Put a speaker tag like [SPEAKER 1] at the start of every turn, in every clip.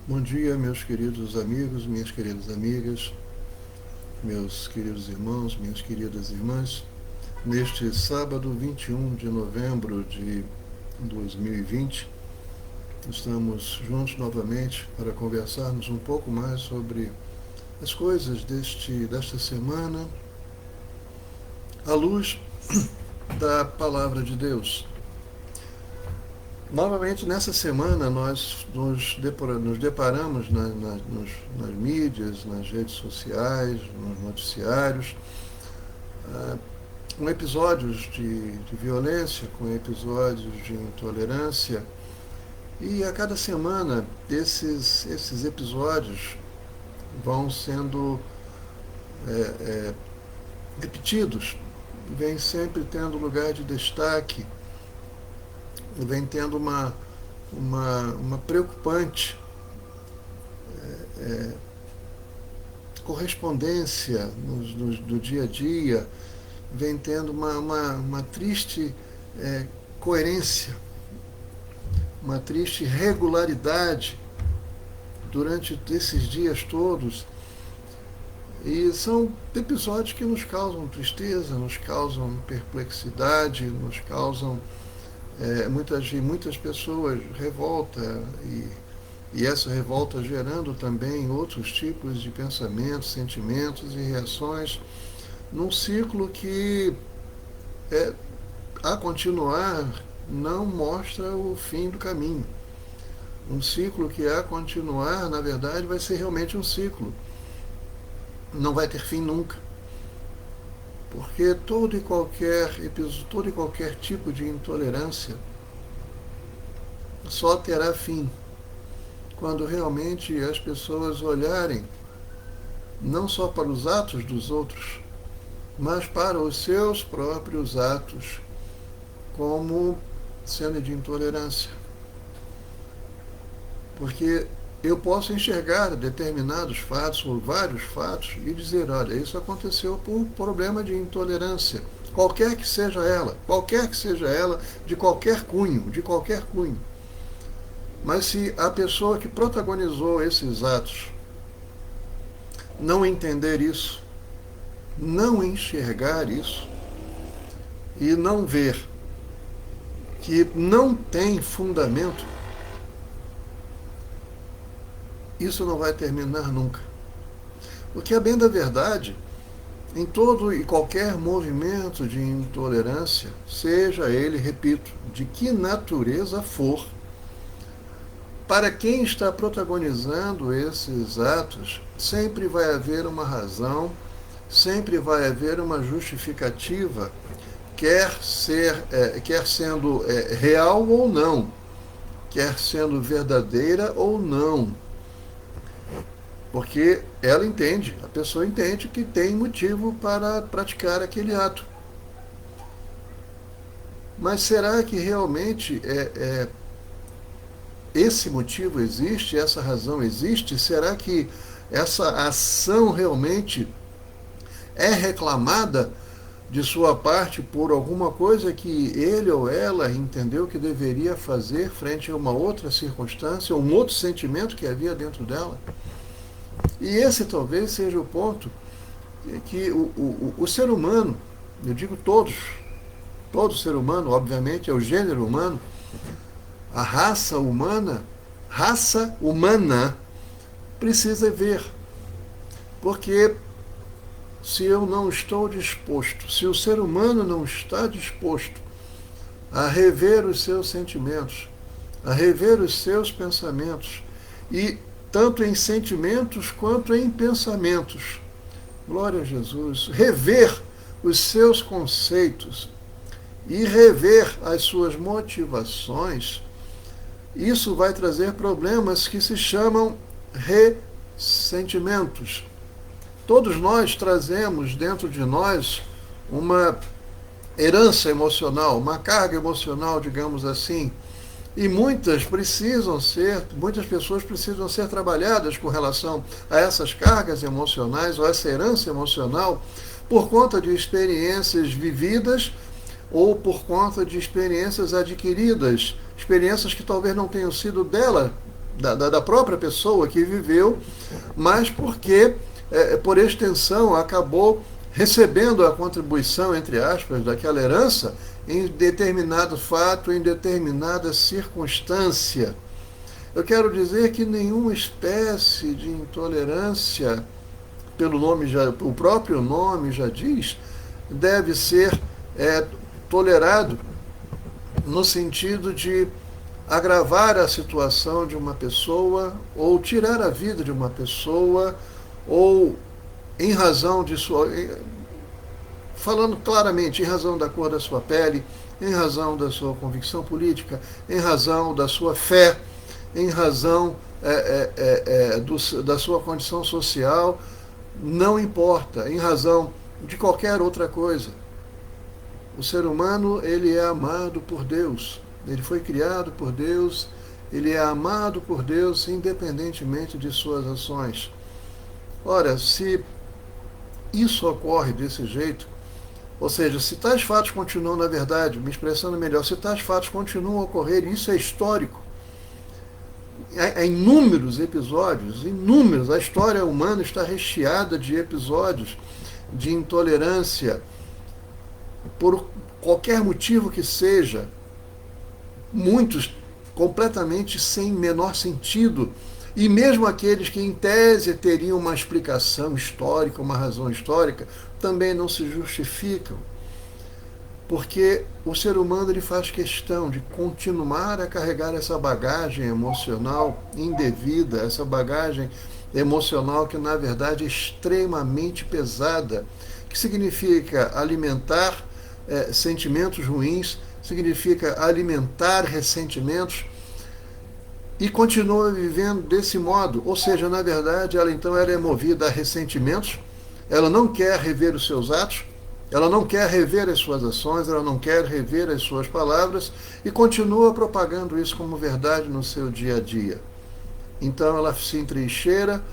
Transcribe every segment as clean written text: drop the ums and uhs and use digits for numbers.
[SPEAKER 1] Bom dia, meus queridos amigos, minhas queridas amigas, meus queridos irmãos, minhas queridas irmãs. Neste sábado 21 de novembro de 2020, estamos juntos novamente para conversarmos um pouco mais sobre as coisas desta semana, à luz da Palavra de Deus. Novamente, nessa semana, nós nos deparamos nas mídias, nas redes sociais, nos noticiários, com episódios de violência, com episódios de intolerância. E a cada semana, esses episódios vão sendo repetidos, vem sempre tendo lugar de destaque, vem tendo uma preocupante correspondência do dia a dia, vem tendo uma triste coerência, uma triste regularidade durante esses dias todos. E são episódios que nos causam tristeza, nos causam perplexidade, nos causam muitas pessoas revolta, e essa revolta gerando também outros tipos de pensamentos, sentimentos e reações, num ciclo que, a continuar, não mostra o fim do caminho. Um ciclo que, a continuar, na verdade, vai ser realmente um ciclo. Não vai ter fim nunca. Porque todo e qualquer tipo de intolerância só terá fim quando realmente as pessoas olharem não só para os atos dos outros, mas para os seus próprios atos como sendo de intolerância. Porque eu posso enxergar determinados fatos ou vários fatos e dizer, olha, isso aconteceu por problema de intolerância, qualquer que seja ela, de qualquer cunho. Mas se a pessoa que protagonizou esses atos não entender isso, não enxergar isso e não ver que não tem fundamento, isso não vai terminar nunca. Porque, a bem da verdade, em todo e qualquer movimento de intolerância, seja ele, repito, de que natureza for, para quem está protagonizando esses atos, sempre vai haver uma razão, sempre vai haver uma justificativa, quer sendo real ou não, quer sendo verdadeira ou não. Porque a pessoa entende que tem motivo para praticar aquele ato. Mas será que realmente esse motivo existe, essa razão existe? Será que essa ação realmente é reclamada de sua parte por alguma coisa que ele ou ela entendeu que deveria fazer frente a uma outra circunstância, ou um outro sentimento que havia dentro dela? E esse talvez seja o ponto que o ser humano, eu digo todo ser humano, obviamente, é o gênero humano, a raça humana precisa ver. Porque se eu não estou disposto, se o ser humano não está disposto a rever os seus sentimentos, a rever os seus pensamentos, e tanto em sentimentos quanto em pensamentos, glória a Jesus, rever os seus conceitos e rever as suas motivações, isso vai trazer problemas que se chamam ressentimentos. Todos nós trazemos dentro de nós uma herança emocional, uma carga emocional, digamos assim, e muitas pessoas precisam ser trabalhadas com relação a essas cargas emocionais, ou essa herança emocional, por conta de experiências vividas ou por conta de experiências adquiridas, experiências que talvez não tenham sido da própria pessoa que viveu, mas porque, por extensão, acabou recebendo a contribuição, entre aspas, daquela herança em determinado fato, em determinada circunstância. Eu quero dizer que nenhuma espécie de intolerância, o próprio nome já diz, deve ser tolerado no sentido de agravar a situação de uma pessoa ou tirar a vida de uma pessoa ou em razão de sua, falando claramente, em razão da cor da sua pele, em razão da sua convicção política, em razão da sua fé, em razão da sua condição social, não importa, em razão de qualquer outra coisa. O ser humano, ele é amado por Deus, ele foi criado por Deus, ele é amado por Deus independentemente de suas ações. Ora, se isso ocorre desse jeito, ou seja, se tais fatos continuam, na verdade, me expressando melhor, se tais fatos continuam a ocorrer, isso é histórico. Há inúmeros episódios, inúmeros. A história humana está recheada de episódios de intolerância, por qualquer motivo que seja, muitos completamente sem menor sentido, e mesmo aqueles que em tese teriam uma explicação histórica, uma razão histórica, também não se justificam, porque o ser humano ele faz questão de continuar a carregar essa bagagem emocional indevida, essa bagagem emocional que na verdade é extremamente pesada, que significa alimentar sentimentos ruins, significa alimentar ressentimentos, e continua vivendo desse modo. Ou seja, na verdade, ela é movida a ressentimentos, ela não quer rever os seus atos, ela não quer rever as suas ações, ela não quer rever as suas palavras, e continua propagando isso como verdade no seu dia a dia. Então ela se entrincheira,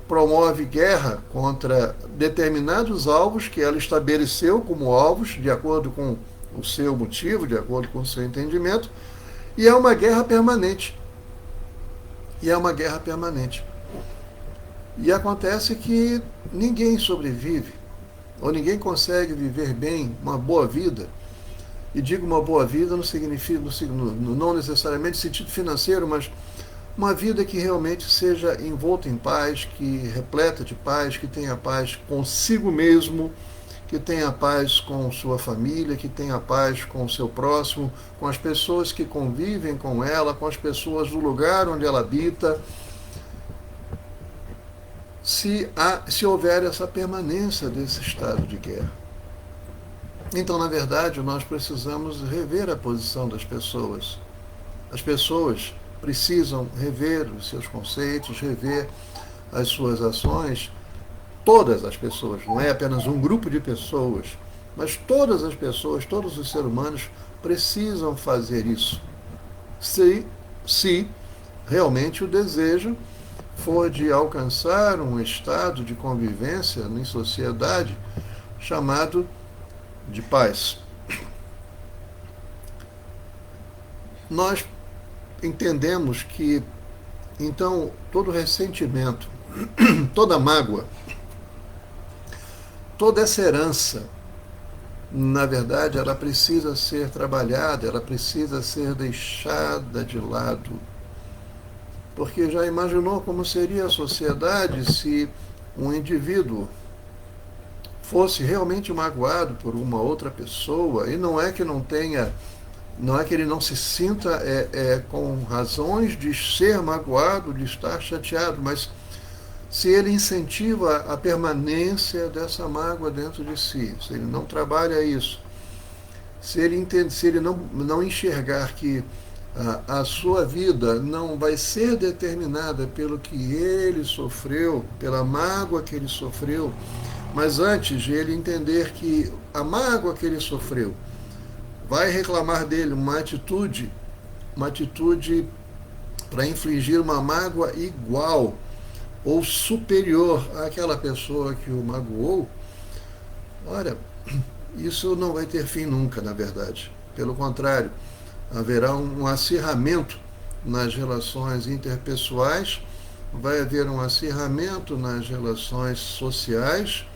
[SPEAKER 1] promove guerra contra determinados alvos que ela estabeleceu como alvos, de acordo com o seu motivo, de acordo com o seu entendimento, e é uma guerra permanente. E é uma guerra permanente. E acontece que ninguém sobrevive, ou ninguém consegue viver bem, uma boa vida. E digo uma boa vida não significa, não necessariamente no sentido financeiro, mas uma vida que realmente seja envolta em paz, que repleta de paz, que tenha paz consigo mesmo, que tenha paz com sua família, que tenha paz com o seu próximo, com as pessoas que convivem com ela, com as pessoas do lugar onde ela habita, se houver essa permanência desse estado de guerra. Então, na verdade, nós precisamos rever a posição das pessoas. As pessoas precisam rever os seus conceitos, rever as suas ações. Todas as pessoas, não é apenas um grupo de pessoas, mas todas as pessoas, todos os seres humanos precisam fazer isso. Se realmente o desejo for de alcançar um estado de convivência em sociedade chamado de paz. Nós entendemos que, então, todo ressentimento, toda mágoa, toda essa herança, na verdade, ela precisa ser trabalhada, ela precisa ser deixada de lado. Porque já imaginou como seria a sociedade se um indivíduo fosse realmente magoado por uma outra pessoa, e não é que ele não se sinta com razões de ser magoado, de estar chateado, mas se ele incentiva a permanência dessa mágoa dentro de si, se ele não trabalha isso, se ele não enxergar que a sua vida não vai ser determinada pelo que ele sofreu, pela mágoa que ele sofreu, mas antes de ele entender que a mágoa que ele sofreu vai reclamar dele uma atitude para infligir uma mágoa igual ou superior àquela pessoa que o magoou, ora, isso não vai ter fim nunca, na verdade. Pelo contrário, haverá um acirramento nas relações interpessoais, vai haver um acirramento nas relações sociais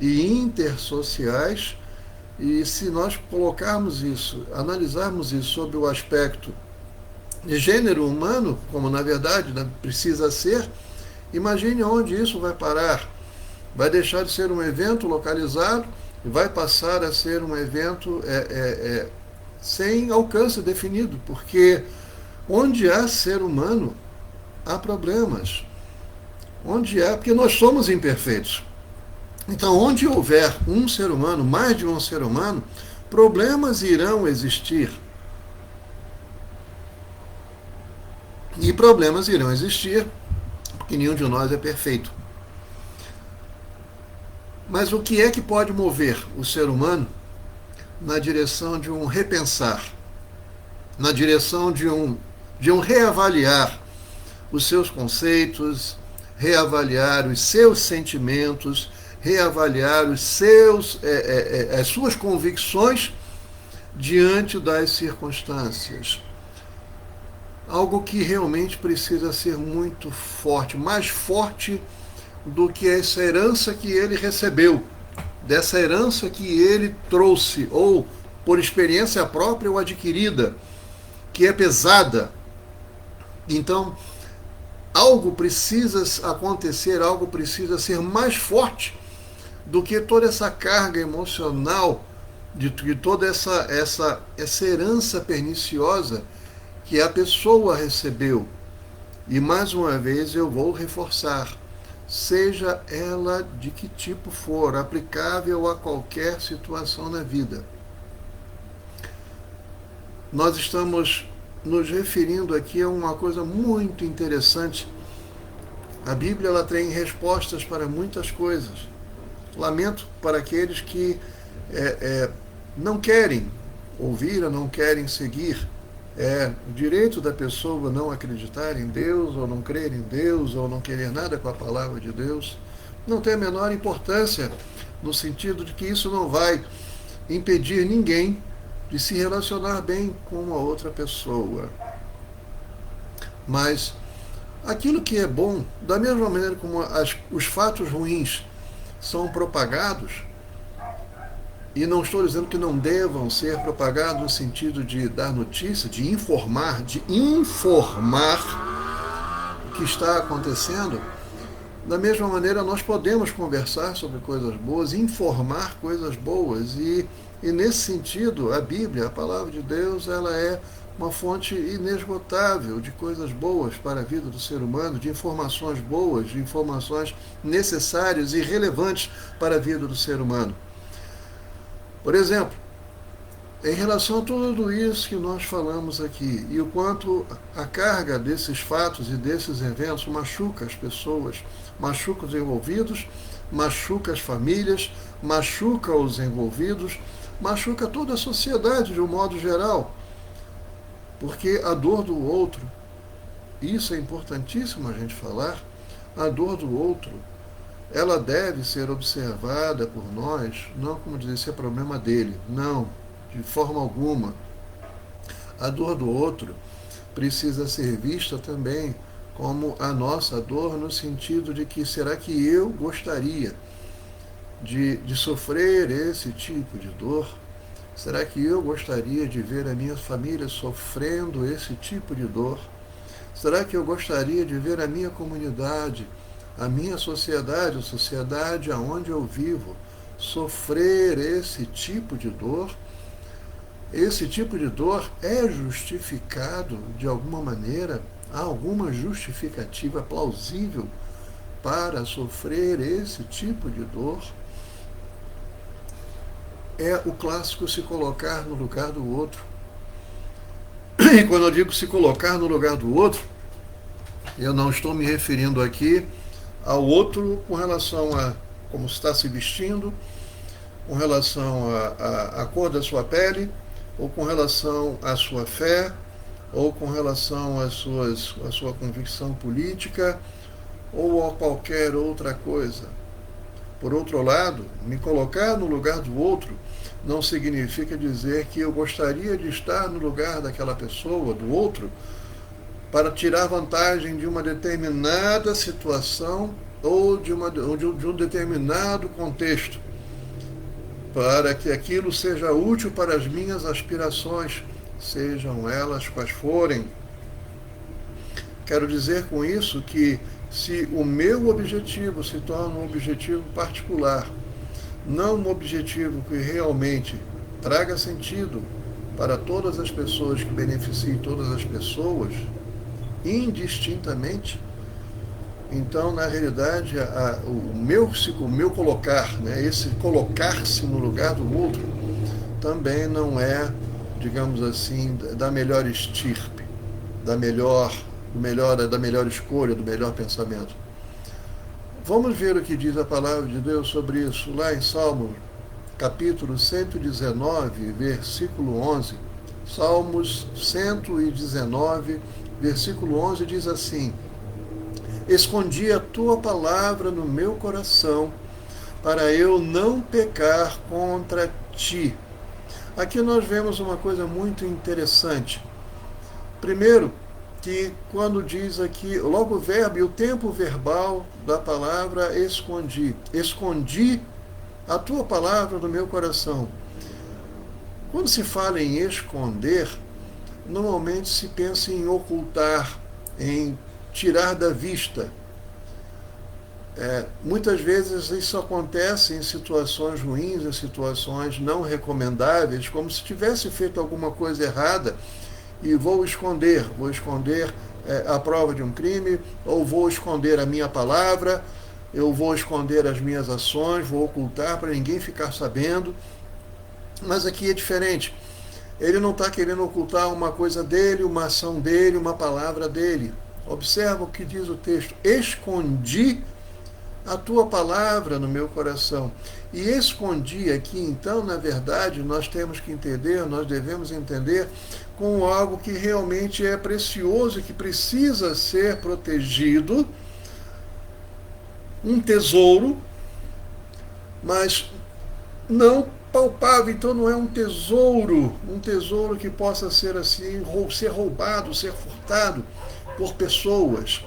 [SPEAKER 1] e intersociais. E se nós colocarmos isso, analisarmos isso sob o aspecto de gênero humano, como na verdade precisa ser, imagine onde isso vai parar. Vai deixar de ser um evento localizado e vai passar a ser um evento sem alcance definido, porque onde há ser humano, há problemas. Porque nós somos imperfeitos. Então, onde houver um ser humano, mais de um ser humano, problemas irão existir. E problemas irão existir, porque nenhum de nós é perfeito. Mas o que é que pode mover o ser humano na direção de um repensar, na direção de um reavaliar os seus conceitos, reavaliar os seus sentimentos, reavaliar as suas convicções diante das circunstâncias? Algo que realmente precisa ser muito forte, mais forte do que essa herança que ele recebeu, dessa herança que ele trouxe, ou por experiência própria ou adquirida, que é pesada. Então, algo precisa acontecer, algo precisa ser mais forte do que toda essa carga emocional, de toda essa herança perniciosa que a pessoa recebeu. E mais uma vez eu vou reforçar, seja ela de que tipo for, aplicável a qualquer situação na vida. Nós estamos nos referindo aqui a uma coisa muito interessante. A Bíblia ela tem respostas para muitas coisas. Lamento para aqueles que não querem ouvir, não querem seguir. É o direito da pessoa não acreditar em Deus, ou não crer em Deus, ou não querer nada com a palavra de Deus. Não tem a menor importância, no sentido de que isso não vai impedir ninguém de se relacionar bem com uma outra pessoa. Mas aquilo que é bom, da mesma maneira como os fatos ruins são propagados, e não estou dizendo que não devam ser propagados no sentido de dar notícia, de informar o que está acontecendo. Da mesma maneira, nós podemos conversar sobre coisas boas, informar coisas boas. E nesse sentido, a Bíblia, a palavra de Deus, ela é uma fonte inesgotável de coisas boas para a vida do ser humano, de informações boas, de informações necessárias e relevantes para a vida do ser humano. Por exemplo, em relação a tudo isso que nós falamos aqui, e o quanto a carga desses fatos e desses eventos machuca as pessoas, machuca os envolvidos, machuca as famílias, machuca os envolvidos, machuca toda a sociedade de um modo geral. Porque a dor do outro, isso é importantíssimo a gente falar, a dor do outro, ela deve ser observada por nós, não como dizer isso é problema dele, não, de forma alguma. A dor do outro precisa ser vista também como a nossa dor, no sentido de que será que eu gostaria de sofrer esse tipo de dor? Será que eu gostaria de ver a minha família sofrendo esse tipo de dor? Será que eu gostaria de ver a minha comunidade, a minha sociedade, a sociedade aonde eu vivo, sofrer esse tipo de dor? Esse tipo de dor é justificado de alguma maneira? Há alguma justificativa plausível para sofrer esse tipo de dor? É o clássico se colocar no lugar do outro. E quando eu digo se colocar no lugar do outro, eu não estou me referindo aqui ao outro com relação a como está se vestindo, com relação à cor da sua pele, ou com relação à sua fé, ou com relação à sua convicção política, ou a qualquer outra coisa. Por outro lado, me colocar no lugar do outro não significa dizer que eu gostaria de estar no lugar daquela pessoa, do outro, para tirar vantagem de uma determinada situação ou de um determinado contexto, para que aquilo seja útil para as minhas aspirações, sejam elas quais forem. Quero dizer com isso que, se o meu objetivo se torna um objetivo particular, não um objetivo que realmente traga sentido para todas as pessoas, que beneficie todas as pessoas, indistintamente, então, na realidade, o meu colocar, né, esse colocar-se no lugar do outro, também não é, digamos assim, da melhor estirpe, da melhor escolha, do melhor pensamento. Vamos ver o que diz a palavra de Deus sobre isso, lá em Salmos, capítulo 119, versículo 11. Salmos 119, versículo 11 diz assim: escondi a tua palavra no meu coração, para eu não pecar contra ti. Aqui nós vemos uma coisa muito interessante. Primeiro, que quando diz aqui, logo o verbo e o tempo verbal da palavra escondi. Escondi a tua palavra no meu coração. Quando se fala em esconder, normalmente se pensa em ocultar, em tirar da vista. Muitas vezes isso acontece em situações ruins, em situações não recomendáveis, como se tivesse feito alguma coisa errada e vou esconder a prova de um crime, ou vou esconder a minha palavra, eu vou esconder as minhas ações, vou ocultar para ninguém ficar sabendo. Mas aqui é diferente. Ele não está querendo ocultar uma coisa dele, uma ação dele, uma palavra dele. Observa o que diz o texto: escondi a tua palavra no meu coração. E escondi aqui, então, na verdade, nós temos que entender, nós devemos entender como algo que realmente é precioso e que precisa ser protegido, um tesouro, mas não palpável. Então não é um tesouro que possa ser assim, ser roubado, ser furtado por pessoas.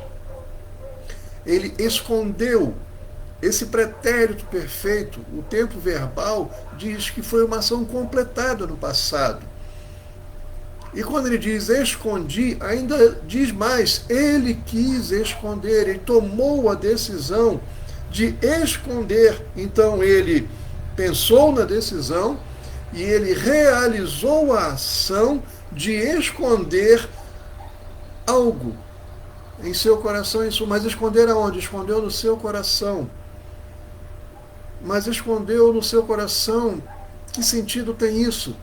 [SPEAKER 1] Ele escondeu. Esse pretérito perfeito, o tempo verbal, diz que foi uma ação completada no passado. E quando ele diz escondi, ainda diz mais: ele quis esconder, ele tomou a decisão de esconder. Então ele pensou na decisão e ele realizou a ação de esconder algo em seu coração. Mas esconder aonde? Escondeu no seu coração. Mas escondeu no seu coração. Que sentido tem isso?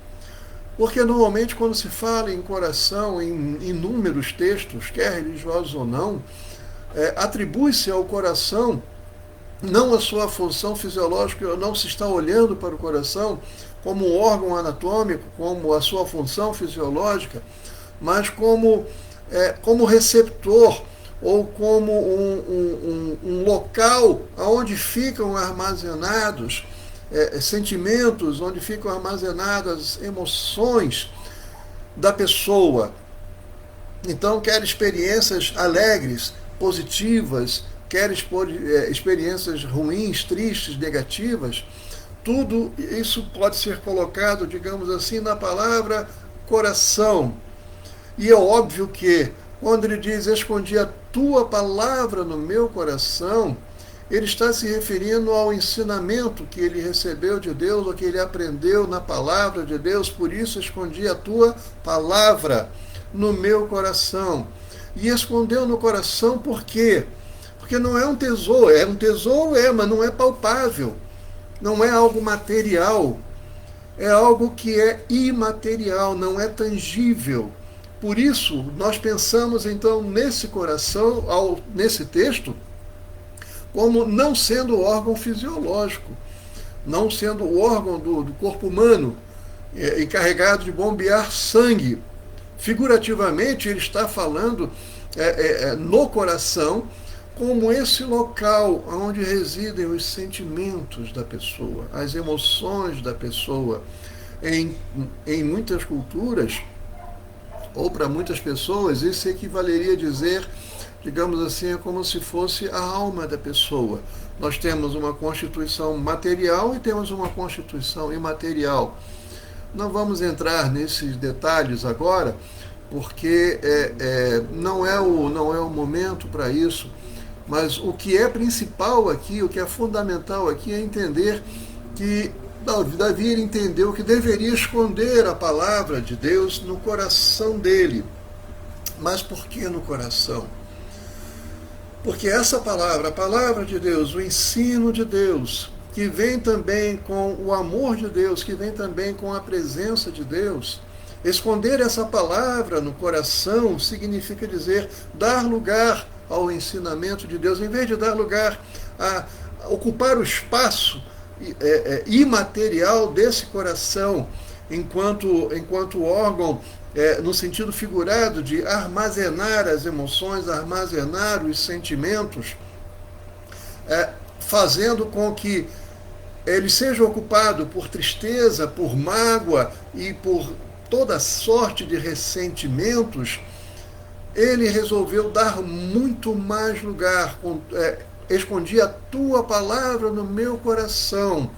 [SPEAKER 1] Porque normalmente quando se fala em coração, em inúmeros textos, quer religiosos ou não, atribui-se ao coração não a sua função fisiológica, não se está olhando para o coração como um órgão anatômico, como a sua função fisiológica, mas como receptor, ou como um local onde ficam armazenados sentimentos, onde ficam armazenadas emoções da pessoa. Então, quer experiências alegres, positivas, quer experiências ruins, tristes, negativas, tudo isso pode ser colocado, digamos assim, na palavra coração. E é óbvio que, quando ele diz escondi a tua palavra no meu coração, ele está se referindo ao ensinamento que ele recebeu de Deus, ou que ele aprendeu na palavra de Deus. Por isso escondi a tua palavra no meu coração. E escondeu no coração por quê? Porque não é um tesouro. É um tesouro, mas não é palpável. Não é algo material. É algo que é imaterial, não é tangível. Por isso, nós pensamos então nesse coração, nesse texto, como não sendo órgão fisiológico, não sendo o órgão do corpo humano, encarregado de bombear sangue. Figurativamente, ele está falando no coração, como esse local onde residem os sentimentos da pessoa, as emoções da pessoa. Em muitas culturas, ou para muitas pessoas, isso equivaleria a dizer, digamos assim, é como se fosse a alma da pessoa. Nós temos uma constituição material e temos uma constituição imaterial. Não vamos entrar nesses detalhes agora, porque não é o momento para isso, mas o que é principal aqui, o que é fundamental aqui é entender que Davi entendeu que deveria esconder a palavra de Deus no coração dele. Mas por que no coração? Porque essa palavra, a palavra de Deus, o ensino de Deus, que vem também com o amor de Deus, que vem também com a presença de Deus, esconder essa palavra no coração significa dizer dar lugar ao ensinamento de Deus, em vez de dar lugar a ocupar o espaço imaterial desse coração, enquanto órgão, no sentido figurado de armazenar as emoções, armazenar os sentimentos, fazendo com que ele seja ocupado por tristeza, por mágoa e por toda sorte de ressentimentos. Ele resolveu dar muito mais lugar, escondi a tua palavra no meu coração.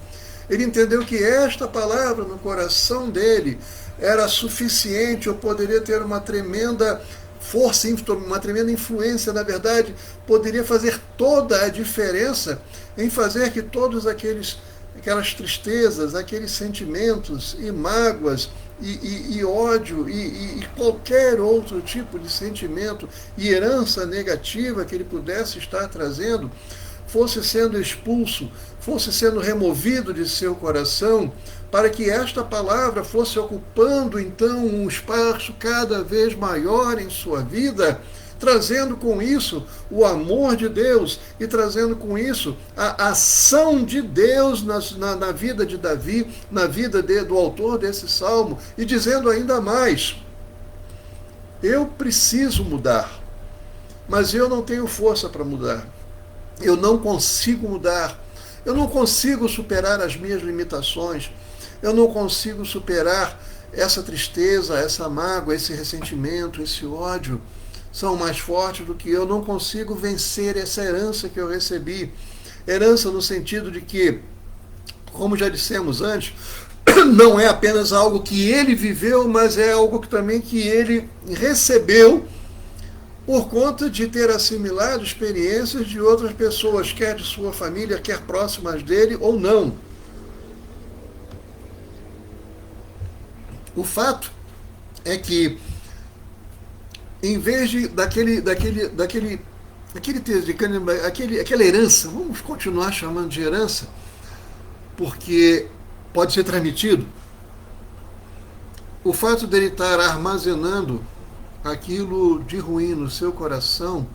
[SPEAKER 1] Ele entendeu que esta palavra no coração dele era suficiente, ou poderia ter uma tremenda força, uma tremenda influência, na verdade, poderia fazer toda a diferença em fazer que todos aquelas tristezas, aqueles sentimentos e mágoas e ódio e qualquer outro tipo de sentimento e herança negativa que ele pudesse estar trazendo, fosse sendo expulso, fosse sendo removido de seu coração, para que esta palavra fosse ocupando então um espaço cada vez maior em sua vida, trazendo com isso o amor de Deus e trazendo com isso a ação de Deus na vida de Davi, na vida do autor desse salmo, e dizendo ainda mais: eu preciso mudar, mas eu não tenho força para mudar. Eu não consigo mudar. Eu não consigo superar as minhas limitações. Eu não consigo superar essa tristeza, essa mágoa, esse ressentimento, esse ódio. São mais fortes do que eu. Não consigo vencer essa herança que eu recebi. Herança no sentido de que, como já dissemos antes, não é apenas algo que ele viveu, mas é algo também que ele recebeu por conta de ter assimilado experiências de outras pessoas, quer de sua família, quer próximas dele ou não. O fato é que, em vez daquela herança, vamos continuar chamando de herança, porque pode ser transmitido, o fato dele estar armazenando aquilo de ruim no seu coração,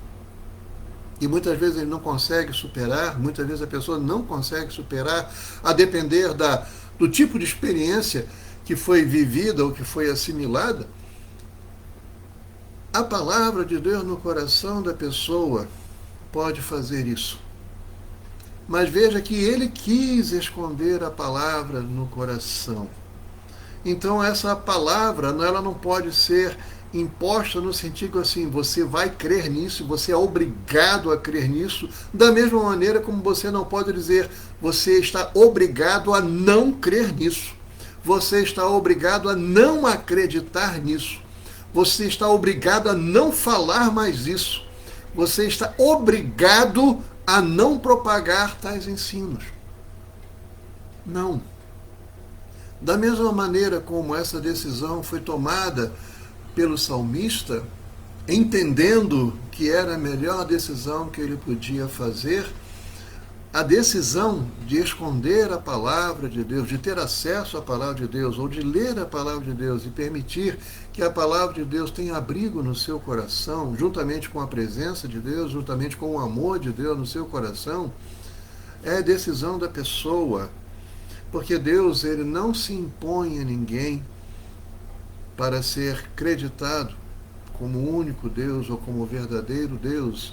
[SPEAKER 1] e muitas vezes ele não consegue superar, muitas vezes a pessoa não consegue superar, a depender do tipo de experiência que foi vivida ou que foi assimilada. A palavra de Deus no coração da pessoa pode fazer isso. Mas veja que ele quis esconder a palavra no coração. Então essa palavra, ela não pode ser imposta no sentido assim, você vai crer nisso, você é obrigado a crer nisso, da mesma maneira como você não pode dizer, você está obrigado a não crer nisso, você está obrigado a não acreditar nisso, você está obrigado a não falar mais isso, você está obrigado a não propagar tais ensinos. Não. Da mesma maneira como essa decisão foi tomada pelo salmista, entendendo que era a melhor decisão que ele podia fazer, a decisão de esconder a palavra de Deus, de ter acesso à palavra de Deus, ou de ler a palavra de Deus e permitir que a palavra de Deus tenha abrigo no seu coração, juntamente com a presença de Deus, juntamente com o amor de Deus no seu coração, é a decisão da pessoa. Porque Deus, ele não se impõe a ninguém para ser creditado como o único Deus ou como o verdadeiro Deus.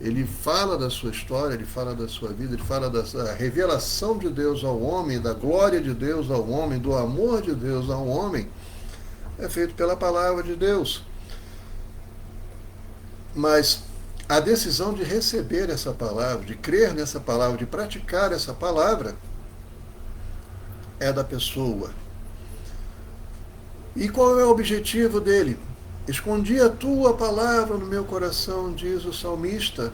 [SPEAKER 1] Ele fala da sua história, ele fala da sua vida, ele fala da revelação de Deus ao homem, da glória de Deus ao homem, do amor de Deus ao homem, é feito pela palavra de Deus. Mas a decisão de receber essa palavra, de crer nessa palavra, de praticar essa palavra, é da pessoa. E qual é o objetivo dele? Escondi a tua palavra no meu coração, diz o salmista,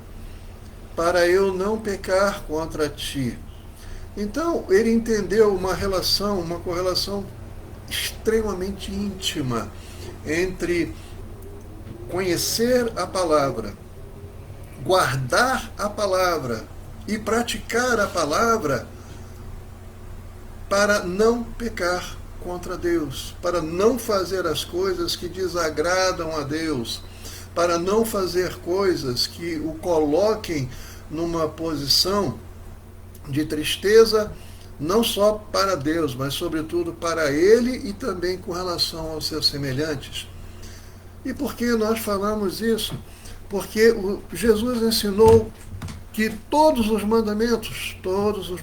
[SPEAKER 1] para eu não pecar contra ti. Então, ele entendeu uma relação, uma correlação extremamente íntima entre conhecer a palavra, guardar a palavra e praticar a palavra para não pecar contra Deus, para não fazer as coisas que desagradam a Deus, para não fazer coisas que o coloquem numa posição de tristeza, não só para Deus, mas sobretudo para ele e também com relação aos seus semelhantes. E por que nós falamos isso? Porque Jesus ensinou que todos os mandamentos, todos os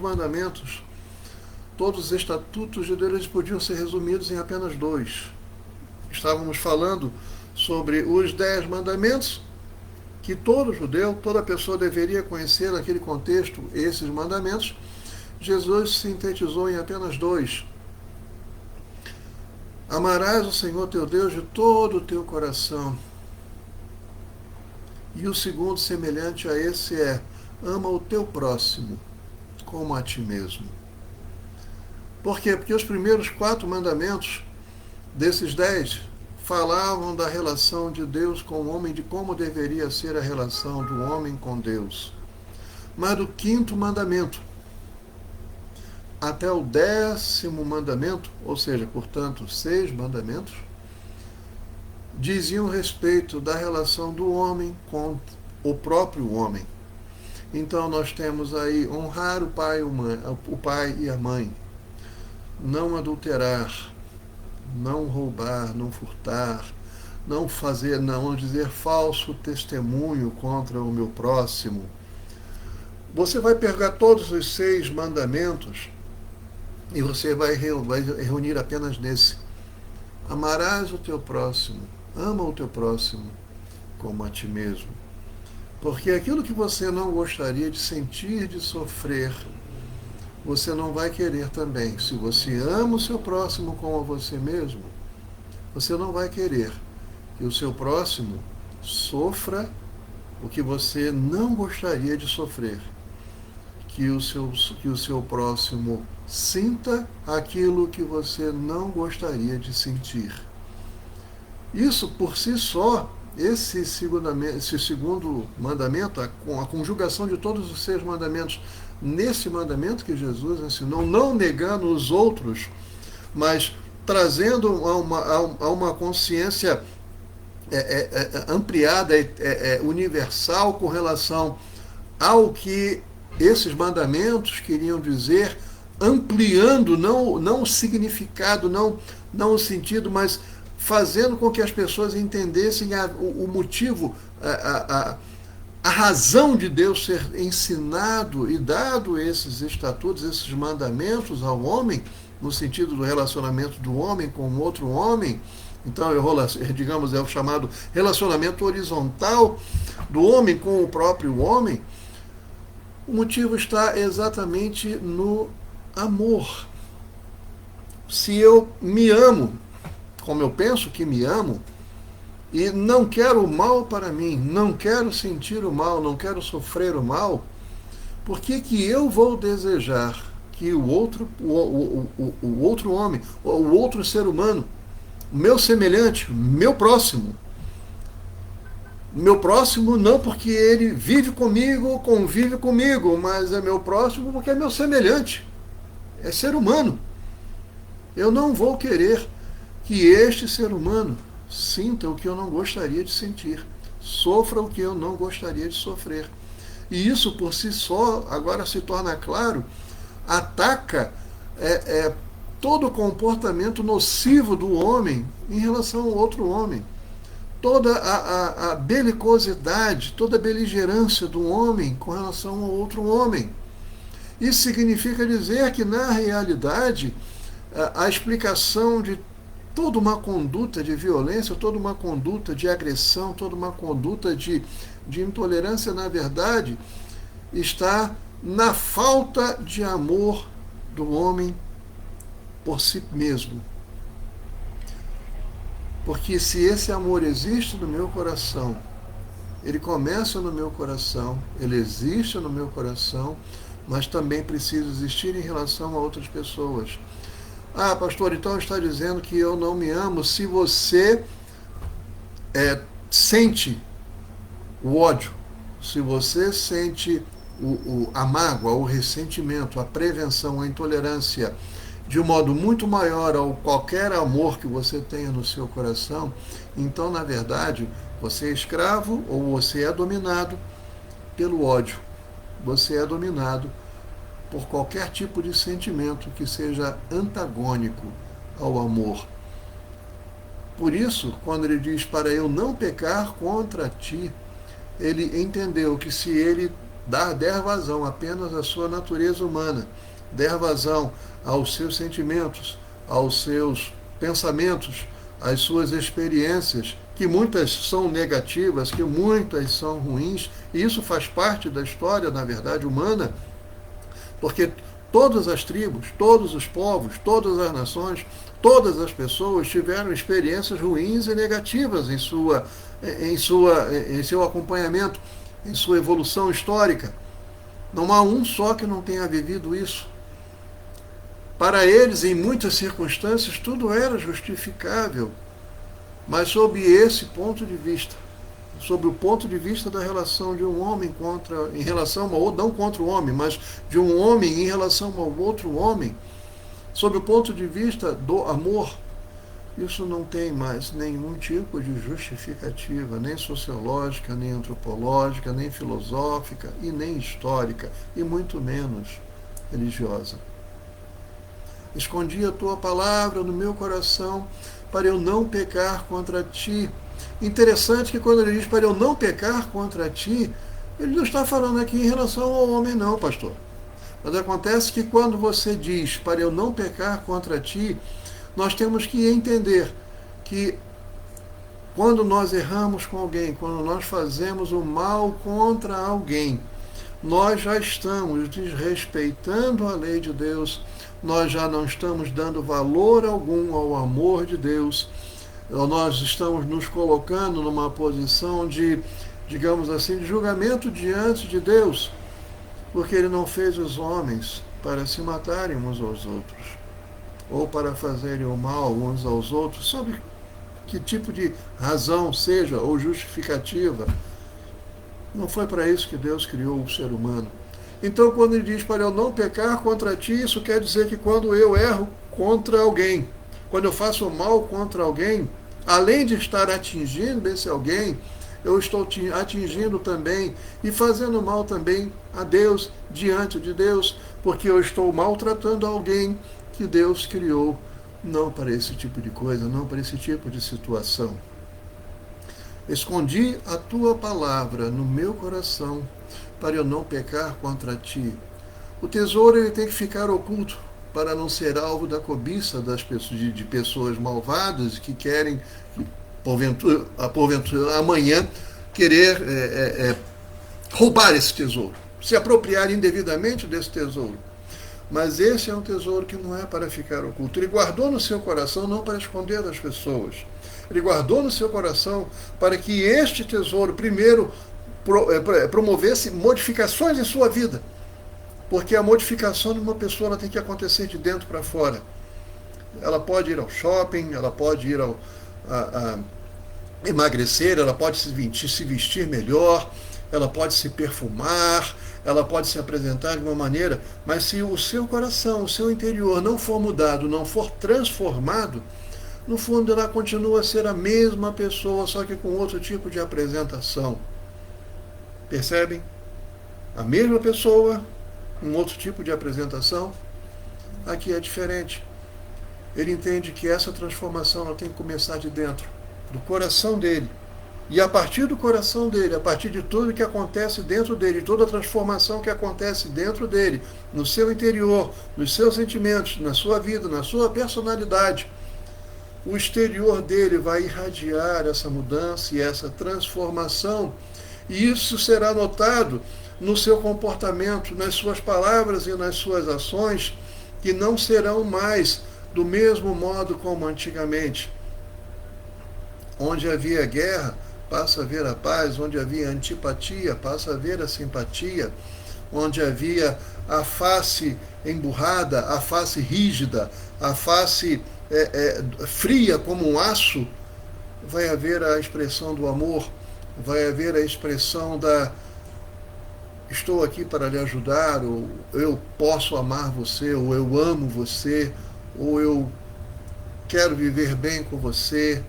[SPEAKER 1] estatutos de Deus podiam ser resumidos em apenas 2. Estávamos falando sobre os 10 mandamentos, que todo judeu, toda pessoa deveria conhecer naquele contexto esses mandamentos. Jesus sintetizou em apenas 2. Amarás o Senhor teu Deus de todo o teu coração. E o segundo, semelhante a esse, é: ama o teu próximo como a ti mesmo. Por quê? Porque os primeiros 4 mandamentos desses 10 falavam da relação de Deus com o homem, de como deveria ser a relação do homem com Deus. Mas do 5º mandamento até o 10º mandamento, ou seja, portanto, 6 mandamentos, diziam respeito da relação do homem com o próprio homem. Então nós temos aí honrar o pai e a mãe, não adulterar, não roubar, não furtar, não dizer falso testemunho contra o meu próximo. Você vai pegar todos os 6 mandamentos e você vai reunir apenas nesse: amarás o teu próximo, ama o teu próximo como a ti mesmo. Porque aquilo que você não gostaria de sentir, de sofrer, você não vai querer também. Se você ama o seu próximo como a você mesmo, você não vai querer que o seu próximo sofra o que você não gostaria de sofrer. Que o seu próximo sinta aquilo que você não gostaria de sentir. Isso por si só, esse segundo mandamento, a conjugação de todos os 6 mandamentos nesse mandamento que Jesus ensinou, não negando os outros, mas trazendo a uma consciência ampliada, universal, com relação ao que esses mandamentos queriam dizer, ampliando não o significado, não o sentido, mas fazendo com que as pessoas entendessem o motivo, a razão de Deus ser ensinado e dado esses estatutos, esses mandamentos ao homem, no sentido do relacionamento do homem com outro homem. Então, digamos, é o chamado relacionamento horizontal do homem com o próprio homem. O motivo está exatamente no amor. Se eu me amo, como eu penso que me amo, e não quero o mal para mim, não quero sentir o mal, não quero sofrer o mal, por que eu vou desejar que o outro homem, o outro ser humano, o meu semelhante, meu próximo não porque ele vive comigo, convive comigo, mas é meu próximo porque é meu semelhante, é ser humano. Eu não vou querer que este ser humano sinta o que eu não gostaria de sentir, sofra o que eu não gostaria de sofrer. E isso por si só, agora se torna claro, ataca todo o comportamento nocivo do homem em relação ao outro homem. Toda a belicosidade, toda a beligerância do homem com relação ao outro homem. Isso significa dizer que, na realidade, a explicação de toda uma conduta de violência, toda uma conduta de agressão, toda uma conduta de intolerância, na verdade, está na falta de amor do homem por si mesmo. Porque se esse amor existe no meu coração, ele começa no meu coração, ele existe no meu coração, mas também precisa existir em relação a outras pessoas. Ah, pastor, então está dizendo que eu não me amo se você sente o ódio, se você sente a mágoa, o ressentimento, a prevenção, a intolerância, de um modo muito maior ao qualquer amor que você tenha no seu coração, então, na verdade, você é escravo ou você é dominado pelo ódio. Você é dominado por qualquer tipo de sentimento que seja antagônico ao amor. Por isso, quando ele diz para eu não pecar contra ti, ele entendeu que se ele der vazão apenas à sua natureza humana, der vazão aos seus sentimentos, aos seus pensamentos, às suas experiências, que muitas são negativas, que muitas são ruins, e isso faz parte da história, na verdade, humana, porque todas as tribos, todos os povos, todas as nações, todas as pessoas tiveram experiências ruins e negativas em seu acompanhamento, em sua evolução histórica. Não há um só que não tenha vivido isso. Para eles, em muitas circunstâncias, tudo era justificável, mas sob esse ponto de vista, sob o ponto de vista da relação de um homem em relação ou não contra o homem, mas de um homem em relação ao outro homem, sob o ponto de vista do amor, isso não tem mais nenhum tipo de justificativa, nem sociológica, nem antropológica, nem filosófica e nem histórica, e muito menos religiosa. Escondi a tua palavra no meu coração para eu não pecar contra ti. Interessante que quando ele diz para eu não pecar contra ti, ele não está falando aqui em relação ao homem não, pastor. Mas acontece que quando você diz para eu não pecar contra ti, nós temos que entender que quando nós erramos com alguém, quando nós fazemos o mal contra alguém, nós já estamos desrespeitando a lei de Deus, nós já não estamos dando valor algum ao amor de Deus, nós estamos nos colocando numa posição de, digamos assim, de julgamento diante de Deus, porque Ele não fez os homens para se matarem uns aos outros, ou para fazerem o mal uns aos outros, sob que tipo de razão seja, ou justificativa. Não foi para isso que Deus criou o ser humano. Então, quando ele diz para eu não pecar contra ti, isso quer dizer que quando eu erro contra alguém, quando eu faço mal contra alguém, além de estar atingindo esse alguém, eu estou atingindo também e fazendo mal também a Deus, diante de Deus, porque eu estou maltratando alguém que Deus criou, não para esse tipo de coisa, não para esse tipo de situação. Escondi a tua palavra no meu coração para eu não pecar contra ti. O tesouro ele tem que ficar oculto para não ser alvo da cobiça das pessoas, de pessoas malvadas que querem, porventura amanhã, querer roubar esse tesouro, se apropriar indevidamente desse tesouro. Mas esse é um tesouro que não é para ficar oculto. Ele guardou no seu coração não para esconder das pessoas. Ele guardou no seu coração para que este tesouro, primeiro, promovesse modificações em sua vida. Porque a modificação de uma pessoa ela tem que acontecer de dentro para fora. Ela pode ir ao shopping, ela pode ir a emagrecer, ela pode se vestir melhor, ela pode se perfumar, ela pode se apresentar de uma maneira, mas se o seu coração, o seu interior não for mudado, não for transformado, no fundo ela continua a ser a mesma pessoa, só que com outro tipo de apresentação. Percebem? A mesma pessoa, um outro tipo de apresentação. Aqui é diferente. Ele entende que essa transformação ela tem que começar de dentro, do coração dele. E a partir do coração dele, a partir de tudo que acontece dentro dele, toda a transformação que acontece dentro dele, no seu interior, nos seus sentimentos, na sua vida, na sua personalidade, o exterior dele vai irradiar essa mudança e essa transformação, e isso será notado no seu comportamento, nas suas palavras e nas suas ações, que não serão mais do mesmo modo como antigamente. Onde havia guerra, passa a haver a paz. Onde havia antipatia, passa a haver a simpatia. Onde havia a face emburrada, a face rígida, a face fria como um aço, vai haver a expressão do amor, vai haver a expressão da estou aqui para lhe ajudar, ou eu posso amar você, ou eu amo você, ou eu quero viver bem com você,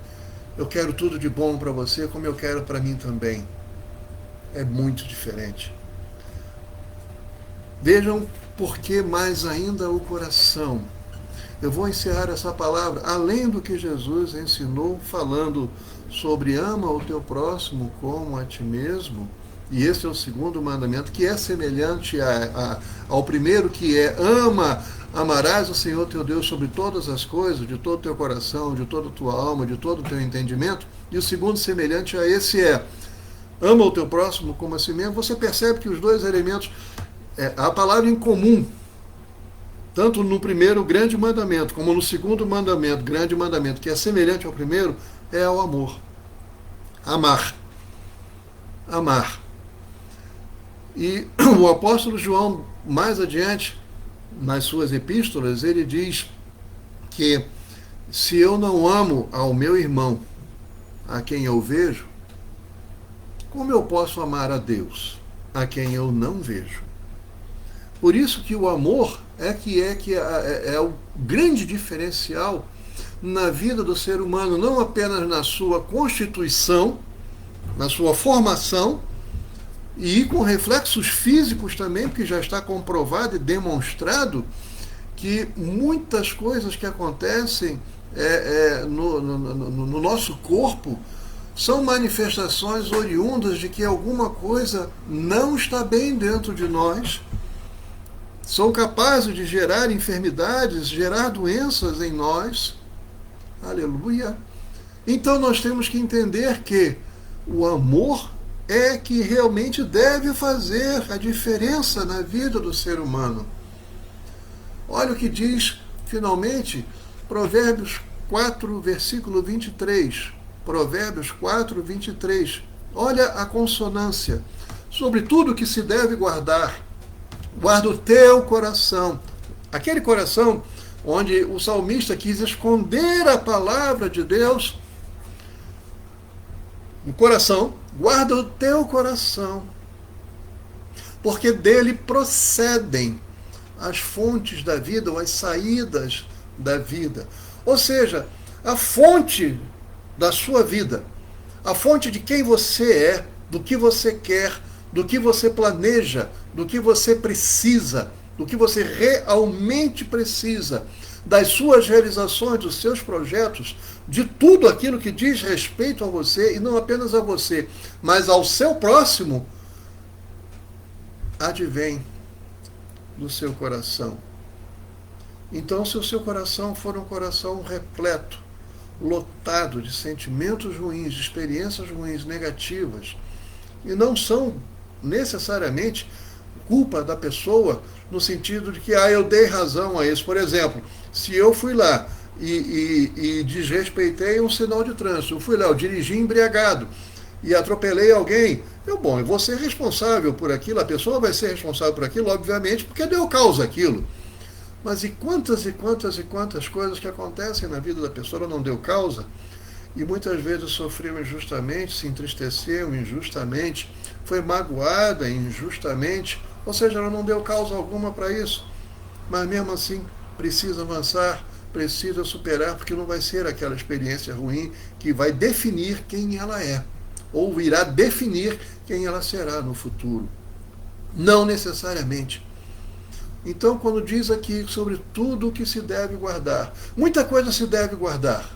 [SPEAKER 1] eu quero tudo de bom para você, como eu quero para mim também. É muito diferente. Vejam por que mais ainda o coração. Eu vou encerrar essa palavra, além do que Jesus ensinou, falando sobre ama o teu próximo como a ti mesmo. E esse é o segundo mandamento, que é semelhante ao primeiro, que é amarás o Senhor teu Deus sobre todas as coisas, de todo o teu coração, de toda a tua alma, de todo o teu entendimento. E o segundo semelhante a esse é ama o teu próximo como a si mesmo. Você percebe que os dois elementos, a palavra em comum, tanto no primeiro grande mandamento, como no segundo mandamento, grande mandamento, que é semelhante ao primeiro, é o amor. Amar. Amar. E o apóstolo João, mais adiante, nas suas epístolas, ele diz que se eu não amo ao meu irmão, a quem eu vejo, como eu posso amar a Deus, a quem eu não vejo? Por isso que o amor é o grande diferencial na vida do ser humano, não apenas na sua constituição, na sua formação, e com reflexos físicos também, porque já está comprovado e demonstrado que muitas coisas que acontecem no nosso corpo são manifestações oriundas de que alguma coisa não está bem dentro de nós, são capazes de gerar enfermidades, gerar doenças em nós. Aleluia! Então nós temos que entender que o amor é que realmente deve fazer a diferença na vida do ser humano. Olha o que diz, finalmente, Provérbios 4, versículo 23. Provérbios 4, 23. Olha a consonância. Sobre tudo que se deve guardar, guarda o teu coração. Aquele coração onde o salmista quis esconder a palavra de Deus, o coração, guarda o teu coração, porque dele procedem as fontes da vida, ou as saídas da vida. Ou seja, a fonte da sua vida, a fonte de quem você é, do que você quer, do que você planeja, do que você precisa, do que você realmente precisa, das suas realizações, dos seus projetos, de tudo aquilo que diz respeito a você, e não apenas a você, mas ao seu próximo, advém do seu coração. Então, se o seu coração for um coração repleto, lotado de sentimentos ruins, de experiências ruins, negativas, e não são necessariamente culpa da pessoa, no sentido de que eu dei razão a isso. Por exemplo, se eu fui lá e desrespeitei um sinal de trânsito, eu dirigi embriagado e atropelei alguém, eu vou ser responsável por aquilo, a pessoa vai ser responsável por aquilo, obviamente, porque deu causa àquilo. Mas e quantas coisas que acontecem na vida da pessoa, ela não deu causa, e muitas vezes sofreu injustamente, se entristeceu injustamente, foi magoada injustamente, ou seja, ela não deu causa alguma para isso, mas mesmo assim precisa avançar, precisa superar, porque não vai ser aquela experiência ruim que vai definir quem ela é, ou irá definir quem ela será no futuro. Não necessariamente. Então, quando diz aqui sobre tudo o que se deve guardar, muita coisa se deve guardar,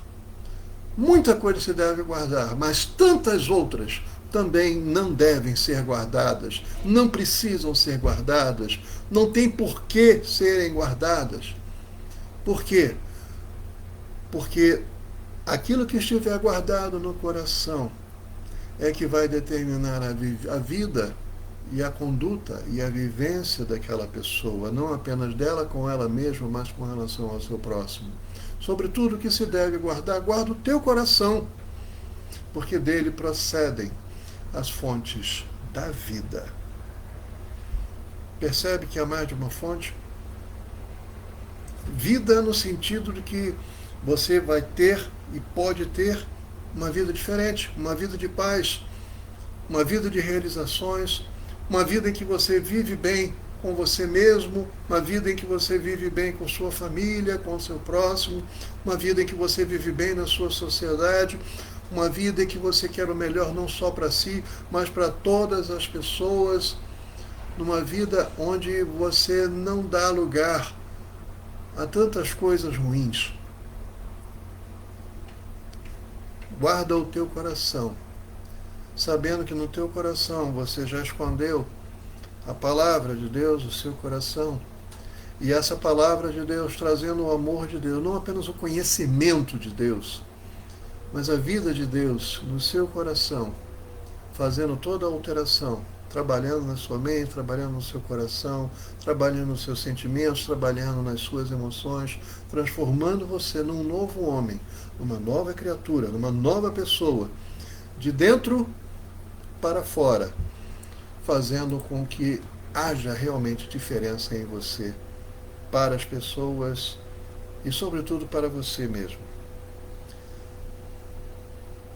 [SPEAKER 1] mas tantas outras também não devem ser guardadas, não precisam ser guardadas, não tem por que serem guardadas. Por quê? Porque Aquilo que estiver guardado no coração é que vai determinar a vida e a conduta e a vivência daquela pessoa, não apenas dela com ela mesma, mas com relação ao seu próximo. Sobretudo o que se deve guardar, guarda o teu coração, porque dele procedem as fontes da vida. Percebe que há mais de uma fonte? Vida no sentido de que você vai ter e pode ter uma vida diferente, uma vida de paz, uma vida de realizações, uma vida em que você vive bem com você mesmo, uma vida em que você vive bem com sua família, com o seu próximo, uma vida em que você vive bem na sua sociedade, uma vida em que você quer o melhor não só para si, mas para todas as pessoas, numa vida onde você não dá lugar a tantas coisas ruins. Guarda o teu coração, sabendo que no teu coração você já escondeu a palavra de Deus, o seu coração, e essa palavra de Deus trazendo o amor de Deus, não apenas o conhecimento de Deus, mas a vida de Deus no seu coração, fazendo toda a alteração, trabalhando na sua mente, trabalhando no seu coração, trabalhando nos seus sentimentos, trabalhando nas suas emoções, transformando você num novo homem, numa nova criatura, numa nova pessoa, de dentro para fora, fazendo com que haja realmente diferença em você, para as pessoas e, sobretudo, para você mesmo.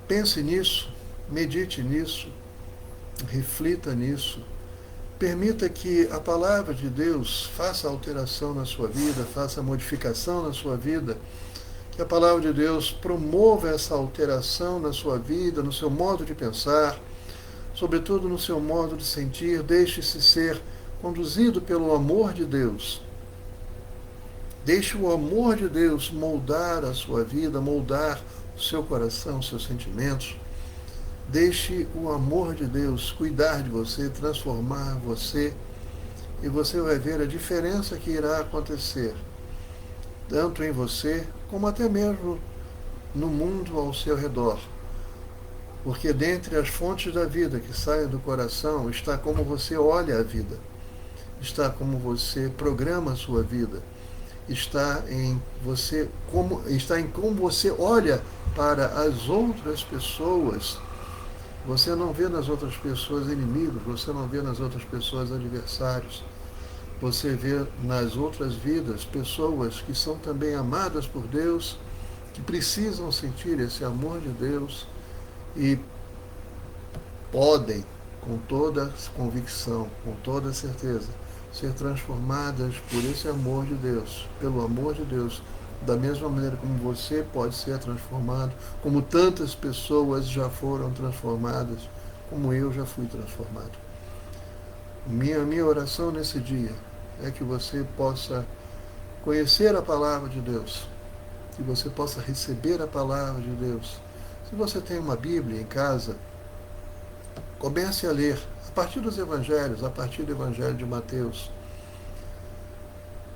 [SPEAKER 1] Pense nisso, medite nisso, reflita nisso, permita que a palavra de Deus faça alteração na sua vida, faça modificação na sua vida, que a palavra de Deus promova essa alteração na sua vida, no seu modo de pensar, sobretudo no seu modo de sentir. Deixe-se ser conduzido pelo amor de Deus. Deixe o amor de Deus moldar a sua vida, moldar o seu coração, os seus sentimentos. Deixe o amor de Deus cuidar de você, transformar você, e você vai ver a diferença que irá acontecer, tanto em você, como até mesmo no mundo ao seu redor. Porque dentre as fontes da vida que saem do coração está como você olha a vida, está como você programa a sua vida, está em como você olha para as outras pessoas. Você não vê nas outras pessoas inimigos, você não vê nas outras pessoas adversários. Você vê nas outras vidas pessoas que são também amadas por Deus, que precisam sentir esse amor de Deus e podem, com toda convicção, com toda certeza, ser transformadas por esse amor de Deus, pelo amor de Deus, da mesma maneira como você pode ser transformado, como tantas pessoas já foram transformadas, como eu já fui transformado. Minha oração nesse dia é que você possa conhecer a palavra de Deus, que você possa receber a palavra de Deus. Se você tem uma Bíblia em casa, comece a ler a partir dos Evangelhos, a partir do Evangelho de Mateus.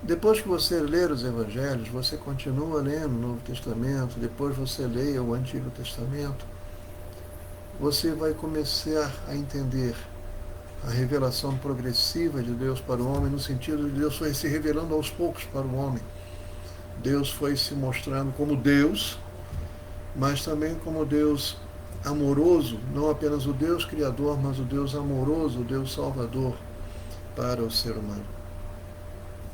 [SPEAKER 1] Depois que você ler os Evangelhos, você continua lendo o Novo Testamento, depois você leia o Antigo Testamento, você vai começar a entender a revelação progressiva de Deus para o homem, no sentido de Deus foi se revelando aos poucos para o homem. Deus foi se mostrando como Deus, mas também como Deus amoroso, não apenas o Deus Criador, mas o Deus amoroso, o Deus Salvador para o ser humano.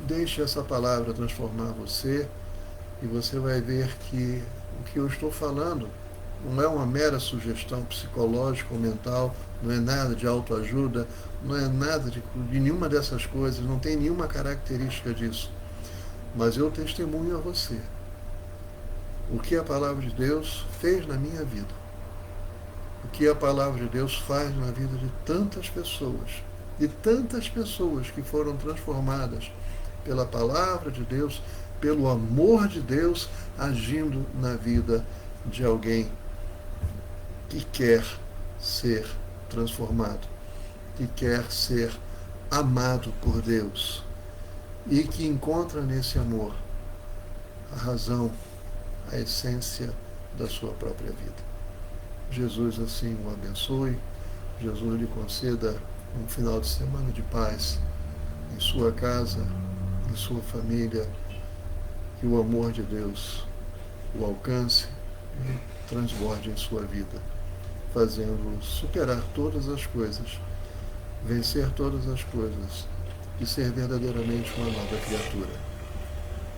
[SPEAKER 1] Deixe essa palavra transformar você e você vai ver que o que eu estou falando não é uma mera sugestão psicológica ou mental, não é nada de autoajuda, não é nada de nenhuma dessas coisas, não tem nenhuma característica disso. Mas eu testemunho a você o que a palavra de Deus fez na minha vida, o que a palavra de Deus faz na vida de tantas pessoas, que foram transformadas pela palavra de Deus, pelo amor de Deus, agindo na vida de alguém que quer ser transformado, que quer ser amado por Deus e que encontra nesse amor a razão, a essência da sua própria vida. Jesus assim o abençoe, Jesus lhe conceda um final de semana de paz em sua casa, em sua família, que o amor de Deus o alcance e transborde em sua vida, fazendo superar todas as coisas, vencer todas as coisas e ser verdadeiramente uma nova criatura,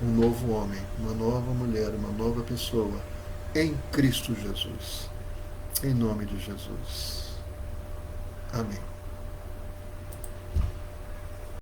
[SPEAKER 1] um novo homem, uma nova mulher, uma nova pessoa em Cristo Jesus. Em nome de Jesus. Amém.